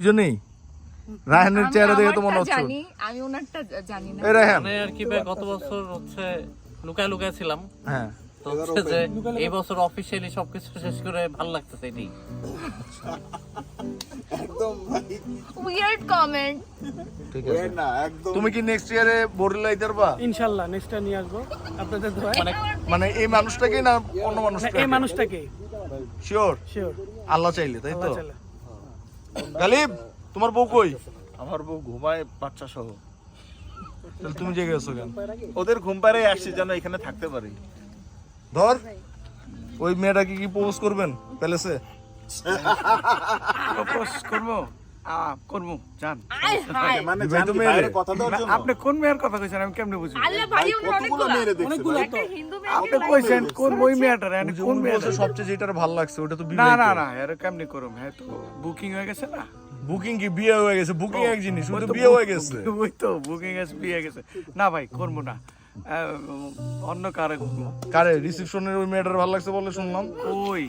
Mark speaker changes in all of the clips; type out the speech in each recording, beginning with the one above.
Speaker 1: দুজনেই রায়হানের চেহারা দেখে তো মনে হচ্ছে
Speaker 2: জানি আমি ওনারটা জানি না
Speaker 1: এই রায়হান
Speaker 3: মানে আর কি ভাই গত বছর হচ্ছে লুকায় লুকায় ছিলাম,
Speaker 1: হ্যাঁ
Speaker 3: তো হচ্ছে যে এই বছর অফিসিয়ালি সবকিছু শেষ করে ভালো লাগতেছে এটাই।
Speaker 4: একদম ভাই
Speaker 2: উইয়ার্ড কমেন্ট
Speaker 1: ঠিক আছে
Speaker 4: না একদম
Speaker 1: তুমি কি নেক্সট ইয়ারে বোরিলা ইতারবা
Speaker 5: ইনশাআল্লাহ নেক্সট টাইম নিয়ে আসবো আপনাদের দোয়ায়।
Speaker 3: মানে
Speaker 1: মানে এই মানুষটাকে না অন্য
Speaker 5: না,
Speaker 1: মানুষটাকে
Speaker 5: এই মানুষটাকে
Speaker 1: শিওর
Speaker 5: শিওর
Speaker 1: আল্লাহ চাইলে তাই তো
Speaker 5: চলে
Speaker 1: গালিব তোমার বউ কই
Speaker 4: আমার বউ ঘুমায় বাচ্চা সহ
Speaker 1: তাহলে তুমি জেগে আছো কেন
Speaker 4: ওদের ঘুম পাড়ে আসছি যেন এখানে থাকতে পারি
Speaker 1: ধর ওই মেয়েটাকে কি প্রপোজ করবেন প্যালেসে
Speaker 6: প্রপোজ করবো করবো জান
Speaker 2: আয় হায়
Speaker 4: মানে
Speaker 1: ভাই, তুমি
Speaker 4: বাইরে
Speaker 1: এলে।
Speaker 4: কথা দেওয়ার জন্য
Speaker 6: আপনি কোন মেয়ের কথা কইছেন আমি কেমনে বুঝবো
Speaker 2: আল্লাহ ভাই ওনার
Speaker 4: কতগুলো
Speaker 2: অনেকগুলো
Speaker 4: মেয়েরে দেখছে ভাই?
Speaker 2: একটা হিন্দু
Speaker 6: আপনি
Speaker 2: মেয়েকে
Speaker 6: কইছেন কোন ওই মেয়েটার
Speaker 1: ওই যে
Speaker 6: কোন
Speaker 1: উনি
Speaker 6: মেয়েটা
Speaker 1: বলছে সবচেয়ে যেটার ভালো লাগছে ওটা তো
Speaker 6: না
Speaker 1: বিবাহিত
Speaker 6: না না এর কেমনে করুম হ্যাঁ তো বুকিং হয়ে গেছে না
Speaker 1: বুকিং কি বিয়ে হয়ে গেছে বুকিং এক জিনিস
Speaker 6: ওই
Speaker 1: শুধু
Speaker 6: তো
Speaker 1: বিয়ে হয়ে গেছে
Speaker 6: ওই তো বুকিং এসে বিয়ে হয়ে গেছে না ভাই করবো না অন্য কারে
Speaker 1: কারে রিসেপশনের ওই মেয়েটার ভালো লাগছে বলে শুনলাম
Speaker 6: ওই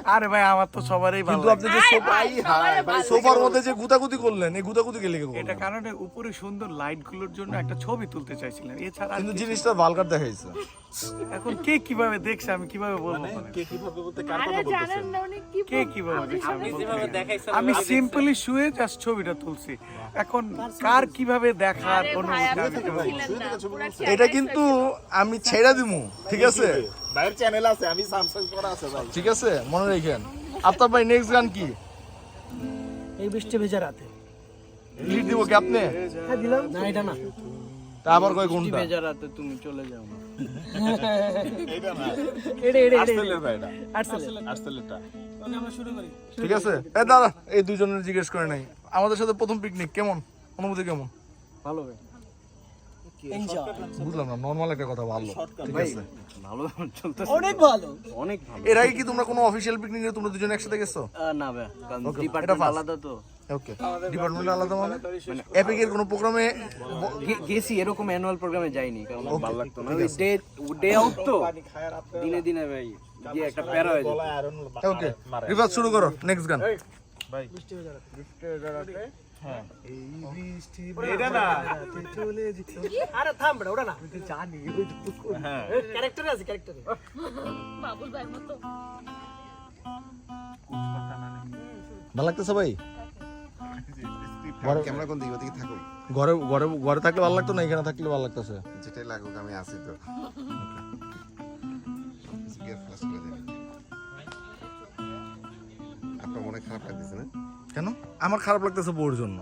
Speaker 6: আরে ভাই আমার তো সবারই ভালো
Speaker 1: কিন্তু আপনি যে
Speaker 2: আয়
Speaker 1: সোফা
Speaker 2: ভাই, সবারই ভালো
Speaker 1: সোফার মধ্যে যে গুতাগুতি করলেন এই গুতাগুতি কে লেগে
Speaker 6: এটা
Speaker 1: করলেন
Speaker 6: কারণে উপরে সুন্দর লাইট গুলোর জন্য একটা ছবি তুলতে চাইছিলাম এছাড়া আর
Speaker 1: কিন্তু
Speaker 6: কিছু-
Speaker 1: জিনিসটা ভালকার দেখাইছে
Speaker 6: এখন কে কিভাবে দেখছে আমি কিভাবে বলবো
Speaker 4: মানে
Speaker 6: বলেন?
Speaker 4: কে কিভাবে বলতে কার
Speaker 2: আরে
Speaker 4: কথা বলতেছেন
Speaker 2: জানেন না উনি কি
Speaker 6: কে কিভাবে দেখছে
Speaker 3: আপনি যেভাবে দেখাইছেন
Speaker 6: আমি সিম্পলি শুয়ে জাস্ট ছবিটা তুলছি এখন কার কিভাবে দেখার
Speaker 2: আরে
Speaker 6: কোনো
Speaker 2: ভাই আপনি
Speaker 4: শুয়ে
Speaker 2: তো
Speaker 4: থেকে ভাই,
Speaker 2: ছিলেন
Speaker 4: শুয়ে
Speaker 2: না
Speaker 4: থেকে ছবি
Speaker 2: পুরা
Speaker 4: তুলছে।
Speaker 2: চেহারা
Speaker 1: এটা কিন্তু আমি ছেড়ে দিমু ঠিক আছে
Speaker 4: বাইরের চ্যানেল আছে আমি স্যামসাং করা আছে ভাই
Speaker 1: ঠিক আছে মনে রাখেন আফতাব ভাই নেক্সট গান কি
Speaker 5: এই বৃষ্টি ভেজা রাতে
Speaker 1: লিড দিব কি আপনি
Speaker 5: হ্যাঁ দিলাম না এটা না
Speaker 1: তা আবার কয় কোনটা
Speaker 6: রাতে তুমি চলে যাও না
Speaker 4: এটা না
Speaker 5: এটা এটা
Speaker 4: আর্সেলের ভাই এটা
Speaker 5: আর্টসেল
Speaker 4: আর্সেলেরটা
Speaker 5: আমরা শুরু করি
Speaker 1: ঠিক আছে এ দাদা এই দুইজনের জিজ্ঞেস করে নাই আমাদের সাথে প্রথম পিকনিক কেমন অনুভূতি কেমন
Speaker 6: ভালো ভাই
Speaker 1: বুঝলাম না নর্মাল একটা কথা ভালো ঠিক আছে
Speaker 6: ভালো চলতে
Speaker 5: অনেক ভালো
Speaker 6: অনেক ভালো
Speaker 1: এর আগে কি তোমরা কোনো অফিসিয়াল পিকনিকে তোমরা দুজন একসাথে গেছো
Speaker 6: না ভাই কারণ
Speaker 1: Okay, এটা
Speaker 6: ডিপার্টমেন্ট
Speaker 1: first.
Speaker 6: আলাদা তো
Speaker 1: ওকে ডিপার্টমেন্ট আলাদা মানে এপিকের কোনো প্রোগ্রামে
Speaker 6: গেছি এরকম অ্যানুয়াল প্রোগ্রামে যাইনি কারণ আমার ভালো লাগতো না ওই ডে আউট তো দিনে দিনে ভাই যে একটা প্যারা হয়ে যায়
Speaker 1: ওকে রিভার্স শুরু করো নেক্সট গান
Speaker 4: এটা না
Speaker 5: আরে থাম বড় ওটা না জানি ক্যারেক্টারে আছে ক্যারেক্টারে
Speaker 2: বাবুল ভাই মতো
Speaker 1: ভালো লাগতেছে ভাই
Speaker 7: ক্যামেরা কোন দিকে ওদিকে থাকুক
Speaker 1: ঘরে ঘরে ঘরে থাকলে ভালো লাগতো না এখানে থাকলে ভালো লাগতেছে
Speaker 7: যেটাই লাগুক আমি আছি তো গিয়ে ফ্লাশ করে দেবেন আপনার মনে খারাপ লাগতেছে না
Speaker 1: কেন আমার খারাপ লাগতেছে বউর জন্য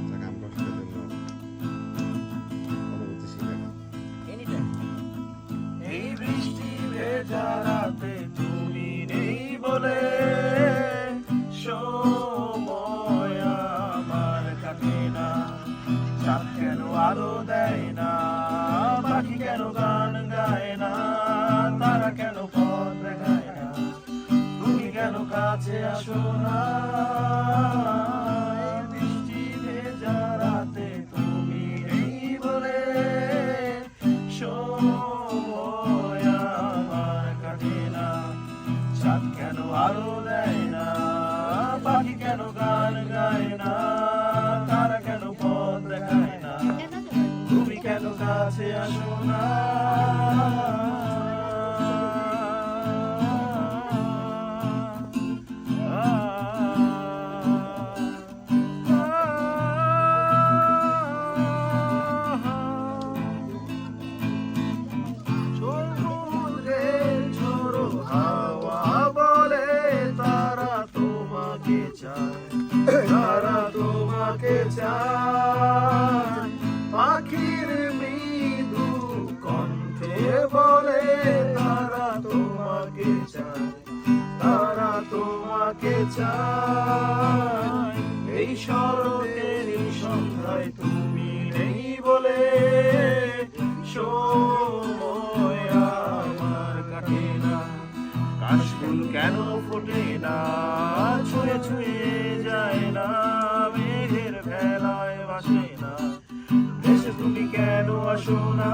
Speaker 7: যাকে আমরা সেটার জন্য অনুভূতিশীল এখন।
Speaker 6: এই বৃষ্টি ভেজা রাতে তুমি নেই বলে সময় আমার কাটে না চাঁদ কেন আলো দেয় না পাখি কেন গান গায় না তারা কেন পথ দেখায় না তুমি কেন কাছে আসো না এই বৃষ্টি ভেজা রাতে তুমি নেই বলে সময় আমার কাটে না চাঁদ কেন আলো দেয় না পাখি কেন গান গায় না তারা কেন পথ দেখায় না তুমি কেন কাছে আসো না ঝোড়ো হাওয়া বলে তারা তোমাকে চায় তারা তোমাকে চায় পাখির মৃদু কণ্ঠে বলে তারা তোমাকে চায় তারা তোমাকে চায় এই শরতের সন্ধ্যায় তুমি নেই বলে সময় আমার কাটে না কাশফুল কেন ফোটে না ছুঁয়ে ছুঁয়ে যায় না মেঘের ভেলায় ভাসে না ভেসে তুমি কেন আসো না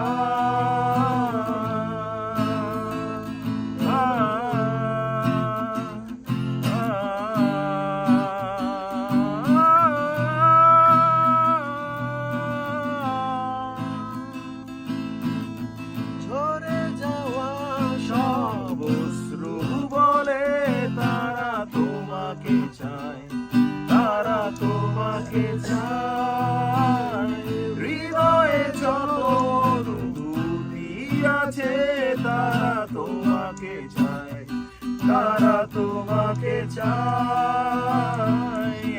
Speaker 6: তারা তোমাকে চায়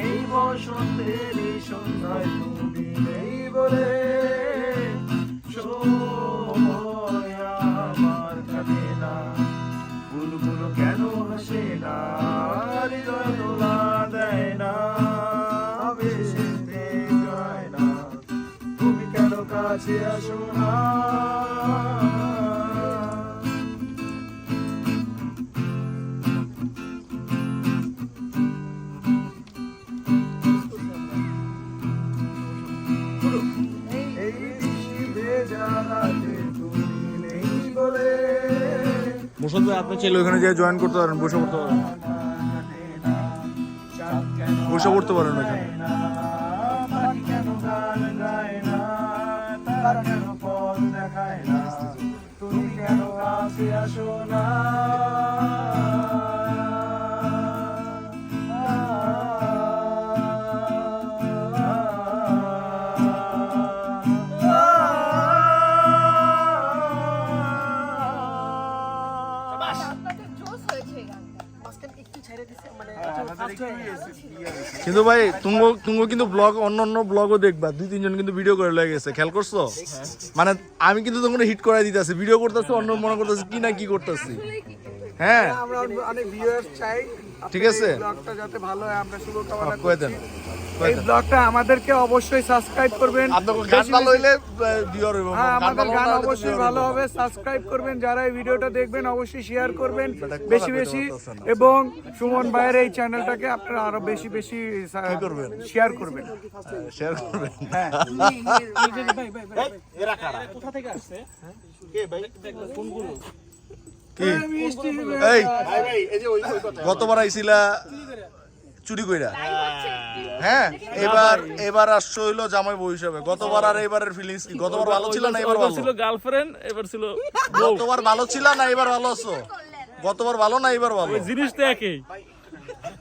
Speaker 6: এই বসন্তের এই সন্ধ্যায় তুমি নেই বলে সময় আমার কাটে না ফুলগুলো কেন হাসে না হৃদয় দোলা দেয় না বেশিতে যায় না তুমি কেন কাছে আসো না এই বৃষ্টি ভেজা রাতে তুমি নেই বলে
Speaker 1: মোশাদ ভাই আপনি চাইলে ওখানে যেয়ে জয়েন করতে পারেন, বসে পড়তে পারেন, বসে পড়তে পারেন ওখানে।
Speaker 6: পাখি কেন গান গায় না তারা কেন পথ দেখায় না তুমি কেন কাছে আসো না
Speaker 2: আপনাদের জোশ হয়েছে এই গানটা।
Speaker 5: মাঝখানে একটু ছেড়ে দিছে মানে
Speaker 1: কিন্তু ভাই তুমি কিন্তু ব্লগ অন্য ব্লগও দেখবা, 2-3 জন কিন্তু ভিডিও করে লেগে গেছে, খেয়াল করছো? মানে আমি কিন্তু তোমার হিট করাই দিতেছি, ভিডিও করতেছি, অন্য মনে করতেছি কি না কি করতেছি। হ্যাঁ
Speaker 5: আমরা অনেক ভিউয়ার্স চাই
Speaker 1: ঠিক আছে,
Speaker 5: ব্লগটা যাতে ভালো হয় আমরা শুভকামনা
Speaker 1: কয়ে দেন।
Speaker 5: এই ব্লগটা আমাদেরকে অবশ্যই সাবস্ক্রাইব করবেন
Speaker 1: আপনার গান ভালো হইলে ভিউয়ার হইব,
Speaker 5: হ্যাঁ
Speaker 1: গান
Speaker 5: আমাদের
Speaker 1: ভালো
Speaker 5: গান
Speaker 1: না হলে তো
Speaker 5: অবশ্যই
Speaker 1: viewer
Speaker 5: ভালো
Speaker 1: হইব না।
Speaker 5: হবে, সাবস্ক্রাইব করবেন, যারা এই ভিডিওটা দেখবেন অবশ্যই শেয়ার করবেন বেশি
Speaker 1: কথা
Speaker 5: বেশি,
Speaker 1: বলতে পারছেন না।
Speaker 5: এবং সুমন ভাইয়ের এই চ্যানেলটাকে আপনারা আরো বেশি বেশি
Speaker 1: করবেন?
Speaker 5: শেয়ার করবেন।
Speaker 1: শেয়ার করবেন।
Speaker 4: এরা কারা
Speaker 1: কি এই
Speaker 4: ভাই ভাই এই যে ওই কথা
Speaker 1: গতবার আইছিলা চুরি কইরা,
Speaker 2: তাই হচ্ছে কি?
Speaker 1: হ্যাঁ এবার আসছো হইলো জামাই বউ হিসাবে। গতবার আর এবারের ফিলিংস কি? গতবার ভালো ছিল না এবার ভালো?
Speaker 8: গার্লফ্রেন্ড এবার ছিল
Speaker 1: গতবার ভালো ছিল না এবার ভালো আছো? গতবার ভালো না এবার ভালো?
Speaker 8: জিনিস তো একই,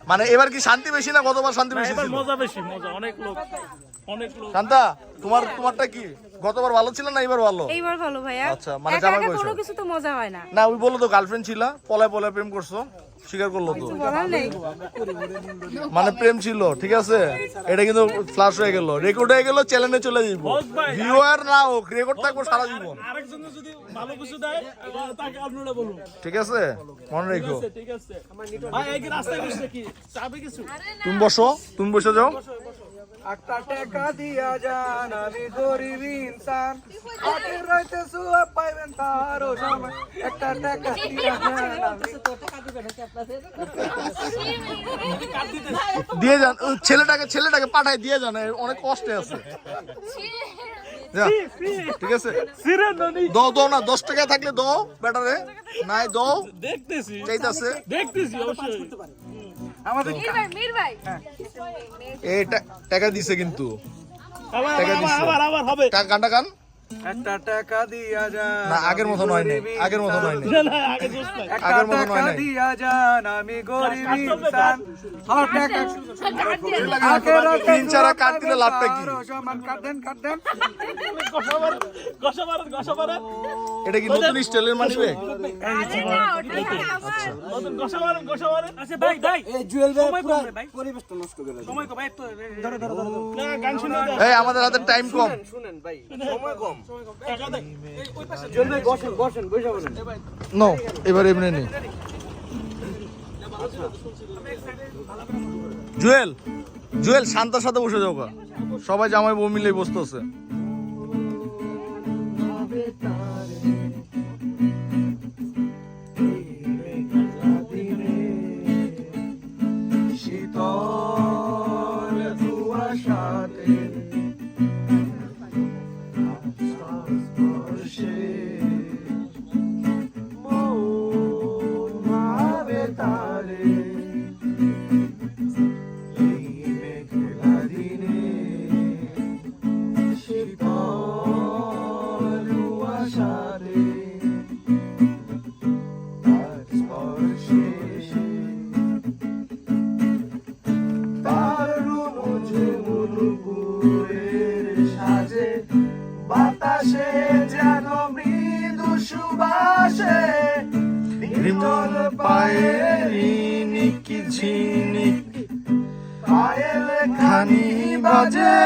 Speaker 1: মানে এবার কি শান্তি বেশি না গতবার শান্তি বেশি
Speaker 8: এবার
Speaker 1: ছিল?
Speaker 8: মজা বেশি, মজা অনেক লোক
Speaker 1: শান্তা তোমারটা কি? গতবার ভালো ছিল না এবার ভালো?
Speaker 9: এইবার ভালো ভাইয়া।
Speaker 1: আচ্ছা, মানে
Speaker 9: একা
Speaker 1: জামাই
Speaker 9: একা
Speaker 1: বয়স
Speaker 9: কোনো
Speaker 1: হয়।
Speaker 9: কিছু তো মজা হয় না,
Speaker 1: না ওই বললো তো গার্লফ্রেন্ড ছিল, পলায় পলায় প্রেম করছো, স্বীকার করলো তো।
Speaker 9: বলার নেই।
Speaker 1: মানে প্রেম ছিল, ঠিক আছে, এটা কিন্তু ফ্লাশ হয়ে গেল, রেকর্ড হয়ে গেল, চ্যানেলে চলে যাইব, ভিউয়ার না হোক, রেকর্ড থাকবো সারা জীবন,
Speaker 8: আরেকজনে যদি ভালো কিছু দেয় তাকে আপনারা বলুন,
Speaker 1: ঠিক আছে, মনে রেখো।
Speaker 8: ঠিক আছে? ভাই এই রাস্তায় বসে কি চাবে কিছু?
Speaker 1: তুমি বসো, তুমি বসে যাও।
Speaker 5: একটা টাকা দিয়া যান আমি গরিব ইনসান, হাতের রাইতে সুয়া পাইবেন তারও সময়, একটা টাকা দিয়া যান আমি
Speaker 1: দিয়ে যান, ছেলেটাকে পাঠায় দিয়ে যান, অনেক কষ্টে আছে। যা, ঠিক আছে, দাও না, 10 টাকা থাকলে দাও বেটারে, নাই দাও,
Speaker 8: দেখতেছি
Speaker 1: চাইতাছে,
Speaker 8: অবশ্যই।
Speaker 2: মীর ভাই
Speaker 1: এই টাকা দিছে কিন্তু,
Speaker 8: আবার
Speaker 1: টাকা দিছে।
Speaker 8: আবার হবে
Speaker 1: গানটা গান
Speaker 5: একটা টাকা দিয়া যান
Speaker 1: না, আগের মতো নয় নাই, আগের মতো নয় নাই,
Speaker 8: না আগে জোশ নাই।
Speaker 5: একটা
Speaker 1: আগের মতো
Speaker 5: টাকা
Speaker 1: নয় নাই।
Speaker 5: দিয়া যান আমি গরিব ইনসান, আমার টাকা
Speaker 1: তিন চারা কাট দিলে লাভটা কি?
Speaker 5: কাট দেন
Speaker 8: গসা মারেন
Speaker 1: এটা কি নতুন স্টাইলের মানিবে?
Speaker 8: গসা মারেন। আচ্ছা ভাই
Speaker 5: এই জুয়েল ভাই পুরো
Speaker 8: পরিবেশটা নষ্ট করে দেয়। সময় কম ভাই, তো না গান শুনে দাও।
Speaker 1: এই আমাদের হাতে টাইম কম।
Speaker 5: শুনেন ভাই, সময় কম।
Speaker 8: টাকা দেয়।
Speaker 5: জুয়েল ভাই বসেন বসে বলেন।
Speaker 1: নো, এবার এমনি নেই। জুয়েল শান্তার সাথে বসে যাও গা। সবাই জামাই বউ মিলেই বসতেছে।
Speaker 6: শীতল কুয়াশাতে স্পর্শে মন ভাবে তারে এই মেঘলা দিনে শীতল
Speaker 1: রিমন পায়ে রিনিকি ঝিনিক
Speaker 6: পায়েল
Speaker 1: খানি বাজে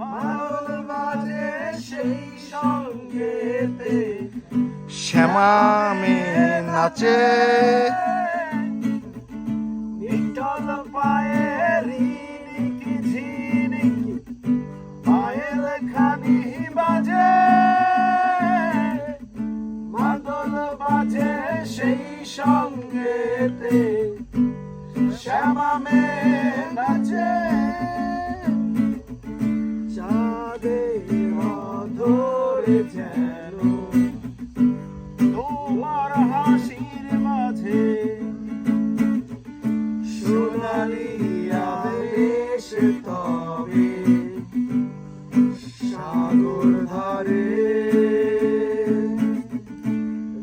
Speaker 6: মাদল বাজে সেই সঙ্গেতে
Speaker 1: শ্যামা মে নাচে
Speaker 6: নিটল পায়ে রিনিকি ঝিনিকি পায়েল খানি বাজে মাদল বাজে সেই সঙ্গেতে শ্যামা মে নাচে চাঁদের ধরে যেন তোমার হাসির মাঝে সোনালি আবেশ তবে সাগর ধারে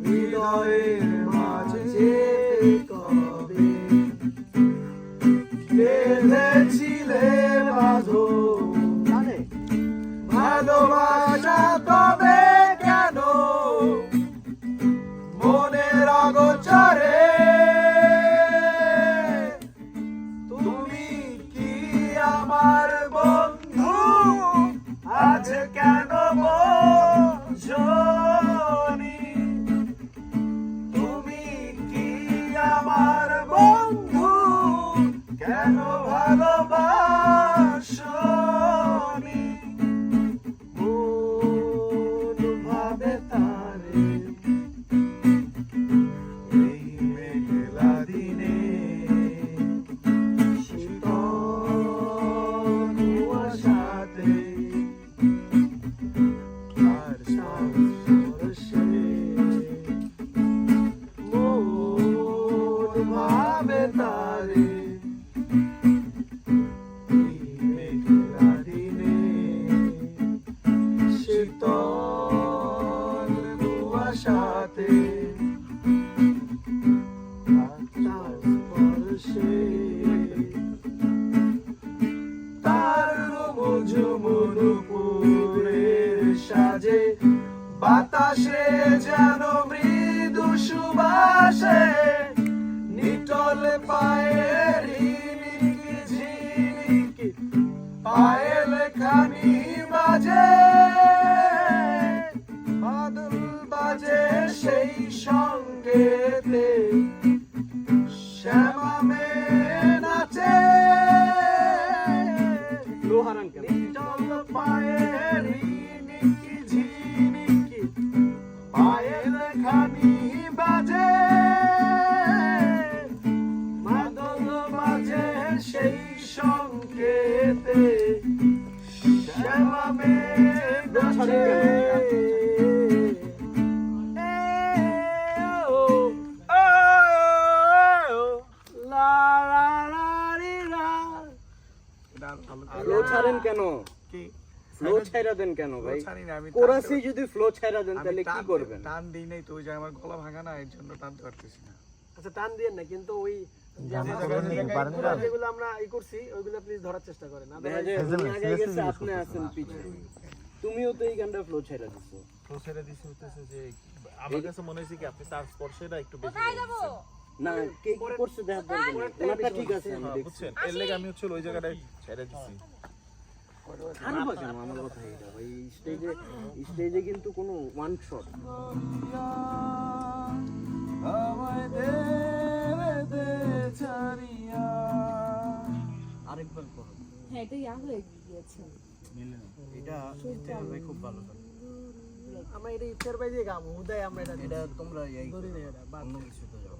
Speaker 6: হৃদয়ের মাঝে কবে বেঁধেছিলে বাঁধন ভালোবাসা তবে কেন মনের অগোচরে তুমি কি আমার বন্ধু আজ কেন বোঝনি তুমি কি আমার বন্ধু কেন ভালোবাসনি মন ভাবে তারে এই মেঘলা দিনে শীতল কুয়াশাতে আর স্পর্শে মন ভাবে তারে এই মেঘলা দিনে শীতল কুয়াশাতে স্পর্শে তার ঝুমুরুপুরের সাজে বাতাসে যেন মৃদু সুবাসে নিটল পায়ে রিনিকি ঝিনিকি পায়েল খানি বাজে বাদল বাজে সেই সঙ্গেতে শ্যামা মে নাচে নিটল পায়ে রিনিকি ঝিনিকি পায়েল খানি বাজে মাদল বাজে সেই সঙ্গেতে শ্যামা মে নাচে
Speaker 5: ফ্লো ছাড়েন কেন? ফ্লো ছাইরা দেন কেন ভাই? কোরাসি যদি ফ্লো ছাইরা দেন তাহলে কি করবেন?
Speaker 9: টান দিই নাই তো, ওই যে আমার গলা ভাঙা না, এর জন্য টানতে পারতেছি না।
Speaker 8: আচ্ছা টান দিয়েন না, কিন্তু ওই যে আমরা যেগুলো আমরা ই করছি ওইগুলো প্লিজ ধরার চেষ্টা করেন।
Speaker 5: দেখা যায় উনি আগে গেছে, আপনি আছেন পিছে। তুমিও তো এই গানটা ফ্লো ছাইরা দিছো।
Speaker 6: ফ্লো ছেড়ে দিছে হইতেছে যে আমার কাছে মনে হয়েছে কি আপনি তার স্পর্শটা একটু বেশি
Speaker 2: কোথায় যাবো?
Speaker 5: না কে কি করছে দেখা দরকার নেই। ওনাটা ঠিক আছে, আমি দেখছি।
Speaker 6: বুঝছেন, এর লেগে আমি হচ্ছে ওই জায়গাটায় ছেড়ে দিছি।
Speaker 5: খারাপ কেন আমার কথা এটা ভাই? স্টেজে কিন্তু কোনো ওয়ান শট আরেকবার করো।
Speaker 2: হ্যাঁ এটা ইয়া হয়ে গিয়েছে।
Speaker 5: এটা ভাই খুব ভালো গান।
Speaker 8: আমরা এটা ইচ্ছার বাই দিয়ে গাবো, উদয় আমরা
Speaker 5: এটা তোমরা এই
Speaker 8: ধরি না, এটা বাদ
Speaker 5: অন্য কিছু তো যাও।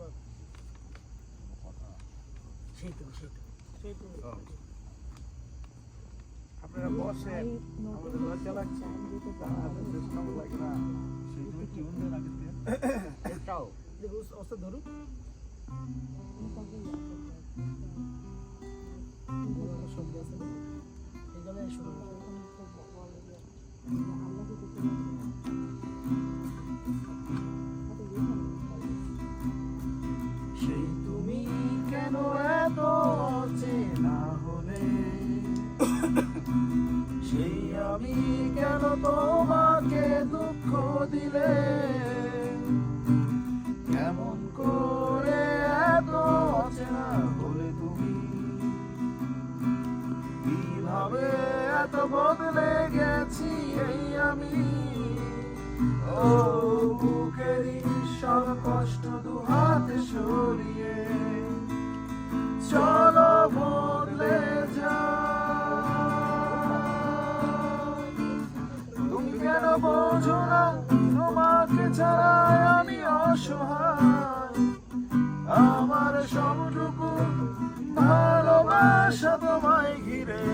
Speaker 8: সেই তো
Speaker 9: আপনারা বসেন, আমাদের লজ্জা লাগছে, কেমন লাগে না?
Speaker 5: এটাও
Speaker 8: দেখো অস্ত ধরু শব্দ আছে না, এই গানে শুরু
Speaker 6: সেই তুমি কেন এত চেনা হলে, সেই আমি কেন তোমাকে দুঃখ দিলে, অসহায় আমার সবটুকু ভালোবাসা তোমায় ঘিরে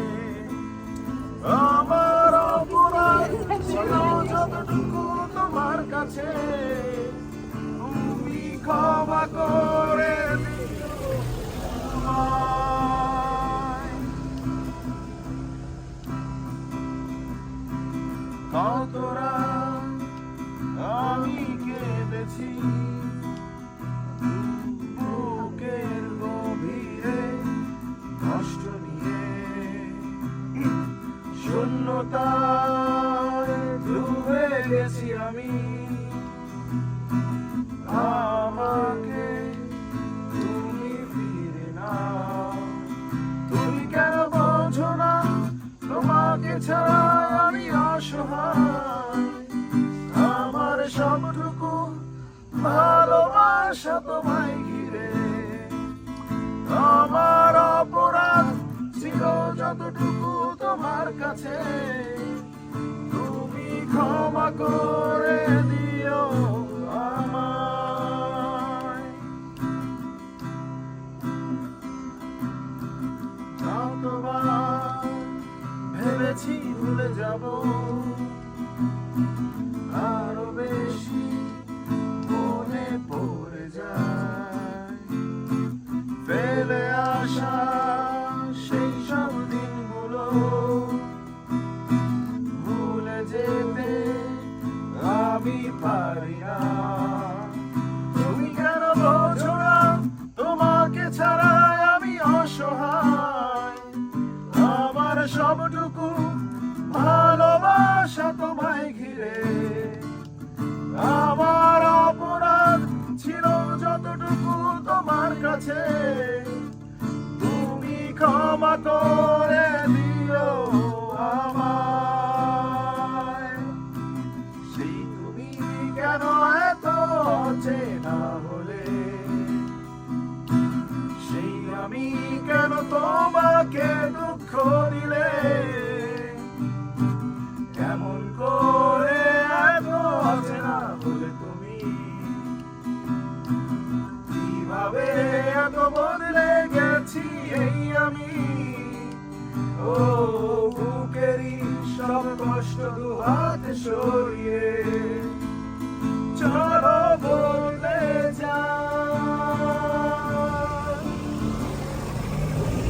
Speaker 6: আমার অপরাধ ছিল যতটুকু তোমার কাছে তুমি ক্ষমা করে দিও আমায়। কত রাত আমি কেঁদেছি বুকের গভীরে কষ্ট নিয়ে শূন্যতায় ডুবে গেছি আমি আমাকে তুমি ফিরে নাও তুমি কেন বোঝো না তোমাকে ছাড়া আমি অসহায় আমার সবটুকু ভালোবাসা তোমায় ঘিরে আমার অপরাধ ছিল যতটুকু তোমার কাছে তুমি ক্ষমা করে দিও আমায়। যতবার ভেবেছি ভুলে যাব আরো বেশি মনে পড়ে যায় ফেলে আসা সেই সব দিনগুলো ভুলে যেতে আমি পারি না তুমি কেন বোঝো না তোমাকে ছাড়া আমি অসহায় আমার সবটুকু ভালোবাসা তোমায় ঘিরে আমার অপরাধ ছিল যতটুকু তোমার কাছে তুমি ক্ষমা করে দিও আমায়। সেই তুমি কেন এত চেনা হলে সেই আমি কেন তোমাকে দুঃখ দিলে কেমন করে এত অচেনা হলে তুমি কিভাবে এত বদলে গেছি এই আমি ও বুকেরই সব কষ্ট দু হাতে সরিয়ে চলো বলতে যাই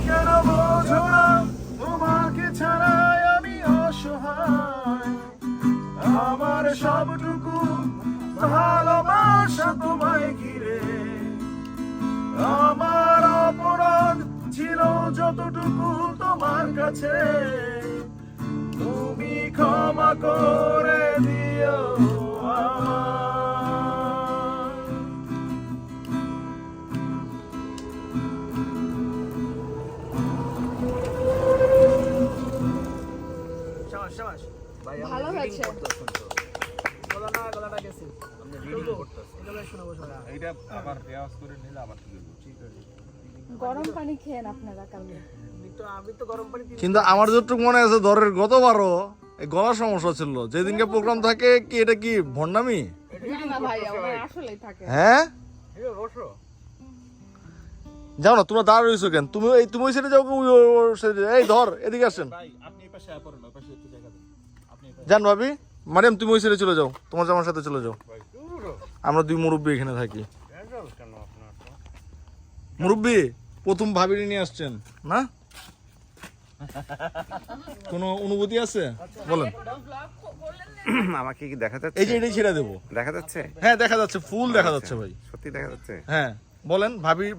Speaker 6: কেন বোঝো না তোমাকে ছাড়া আমি অসহায় আমার সবটুকু ভালোবাসা তোমায় ঘিরে আমার অপরাধ ছিল যতটুকু তোমার কাছে তুমি ক্ষমা করে দিও আমায়।
Speaker 8: শাবাশ শাবাশ
Speaker 2: ভালো হয়েছে।
Speaker 8: গলাটা গেছে এগুলো শোনাবো শোনা
Speaker 9: এইটা আবার রেওয়াজ করে নিলে আবার ঠিক আছে
Speaker 2: গরম পানি খেয়েন আপনারা কালকে।
Speaker 8: আমি তো গরম পানি
Speaker 1: কিন্তু আমার যতটুকু মনে আছে ধরের গতবারও এই গলার সমস্যা ছিল যেদিনকে প্রোগ্রাম থাকে কি এটা কি ভণ্ডামি
Speaker 2: না না ভাই আমার আসলেই থাকে।
Speaker 1: হ্যাঁ যাও না তোমরা দাঁড় রয়েছো কেন তুমি ওই সাইডে যাও ওই সাইডে এই ধর এদিকে আসেন
Speaker 9: ভাই আপনি এই পাশে পড়েন ওই পাশে একটু জায়গা দেন আপনি
Speaker 1: জান ভাবি মারিয়াম তুমি ওই সাইডে চলে যাও তোমার জামার সাথে চলে যাও আমরা দুই মুরব্বী এখানে থাকি মুরব্বী প্রথম ভাবিনি নিয়ে আসছেন না কোনো অনুভূতি আছে বলেন
Speaker 7: আমাকে কি দেখা যাচ্ছে
Speaker 1: এই যে এটাই ছেড়ে দেবো
Speaker 7: দেখা যাচ্ছে
Speaker 1: হ্যাঁ দেখা যাচ্ছে ফুল দেখা যাচ্ছে ভাই
Speaker 7: সত্যি দেখা যাচ্ছে
Speaker 1: হ্যাঁ বলেন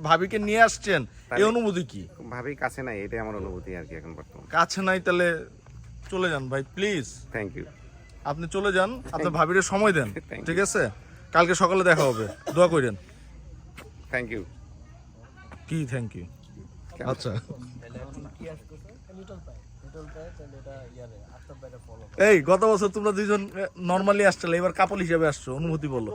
Speaker 1: ভাবিকে নিয়ে আসছেন এই অনুভূতি কি
Speaker 7: ভাবি কাছে নাই এটাই আমার অনুভূতি আর কি এখন বর্তমান
Speaker 1: কাছে নাই তাহলে চলে যান ভাই প্লিজ
Speaker 7: থ্যাংক ইউ
Speaker 1: আপনি চলে যান আপনার ভাবিরে সময় দেন
Speaker 7: Thank you.
Speaker 1: ঠিক আছে কালকে সকালে দেখা হবে দোয়া করেন
Speaker 7: থ্যাংক ইউ
Speaker 1: কি থ্যাংক ইউ আচ্ছা এই গত বছর তোমরা দুইজন নর্মালি আসছিলে এবার কাপল হিসেবে আসছো অনুভূতি বলো